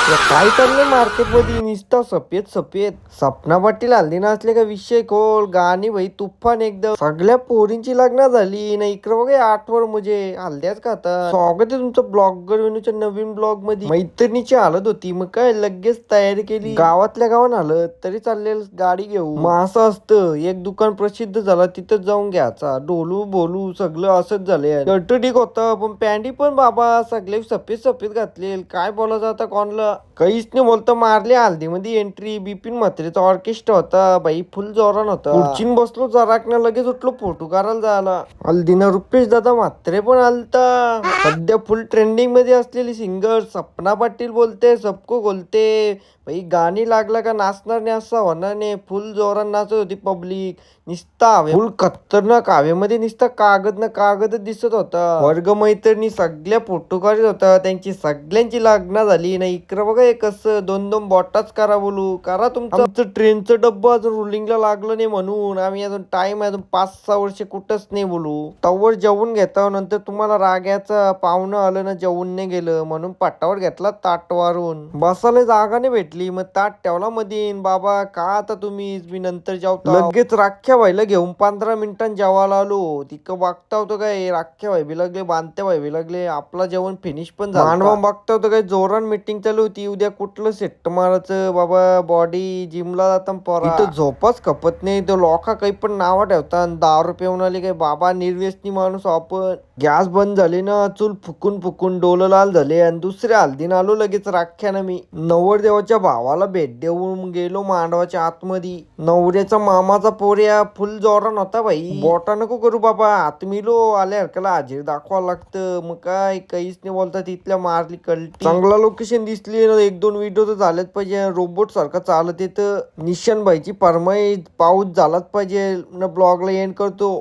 या काय चाललंय मार्केटमध्ये नुसतं सफेद सफेद. सपना पाटील हल्दी नाचले का विषय खोल गाणी भाई तुफान एकदम. सगळ्या पोरींची लग्न झाली ना इकडं बघा आठवर म्हणजे हल्द्याच खाता. स्वागत आहे तुमचं ब्लॉगर वेणूच्या नवीन ब्लॉग मध्ये. मैत्रिणीची हालत होती मग काय लगेच तयारी केली. गावातल्या गावात आलं तरी चाललेल गाडी घेऊ. मग असं असतं एक दुकान प्रसिद्ध झाला तिथं जाऊन घ्यायचा. डोलू बोलू सगळं असंच झालंय. शर्ट ठीक होतं पण पॅन्टी पण बाबा सगळे सफेद सफेद घातले. काय बोलायचं आता कोणला काहीच नाही बोलता मारली हल्दी मध्ये एंट्री. बिपिन म्हात्रेचा ऑर्केस्ट्रा होता बाई फुल जोरान होता. खुर्चीन बसलो जराकनं लगेच उठलो फोटो काढायला जायला. हल्दीनं रुपेश दादा म्हात्रे पण आलता. सध्या फुल ट्रेंडिंग मध्ये असलेली सिंगर सपना पाटील बोलते सबको बोलते. भाई गाणी लागला का नाचणार नाही असं होणार नाही. फुल जोरान नाचत होती पब्लिक. निस्ता फुल खतरनाक हवेमध्ये निस्ता कागद ना कागदच दिसत होता. वर्ग मैत्रिणी सगळ्या फोटो काढत होता. त्यांची सगळ्यांची लग्न झाली ना इकडं बघा कसं दोन दोन बोटाच करा बोलू करा. तुमचं ट्रेनचं डब्बा अजून रुलिंगला लागलं नाही म्हणून आम्ही अजून टाइम अजून 5-6 वर्ष कुठंच नाही बोलू. तवर जेवून घेता नंतर तुम्हाला राग्याचं पाहुणं आलं ना जेवून नाही गेलं म्हणून पाटावर घेतला ताटवारून. बसायला जागा नाही भेटली मग ताट ठेवला मधीन. बाबा का आता तुम्ही मी नंतर जेवता. लगेच राख्या व्हायला घेऊन 15 मिनिटांनी जेवायला आलो. तिकडं बघता होतो काय राख्या व्हाय बी लागले बांधत्या व्हाय बी लागले. आपला जेवण फिनिश पण झालं. मानवा बघता होतो काय जोरान मीटिंग चालू होती. उद्या कुठलं सेट मारायचं बाबा बॉडी जिमला जाता पोरा. इथं झोपच खपत नाही. तो लोका काही पण नावं ठेवतात. दारू पिऊन आले काय बाबा निर्व्यसनी माणूस आपण. गॅस बंद झाली ना चूल फुकून फुकून डोलं लाल झाले. आणि दुसऱ्या हल्दीनं आलो लगेच राख्यानं मी. नवरदेवाच्या भावाला भेट देऊन गेलो मांडवाच्या आतमध्ये. नवऱ्याचा मामाचा पोऱ्या फुल जोरान होता भाई. बोटा नको करू बाबा आत मिलो आल्या हरकाला हाजीर दाखवावं लागतं. मग काय काहीच नाही बोलता तिथल्या मारली कल्टी. चांगला लोकेशन दिसली ना 1-2 व्हिडिओ तर झालेच पाहिजे. रोबोट सारखा चालत येतं. निशान भाईची फरमाईश पाऊस झालाच पाहिजे न ब्लॉगला एंड करतो.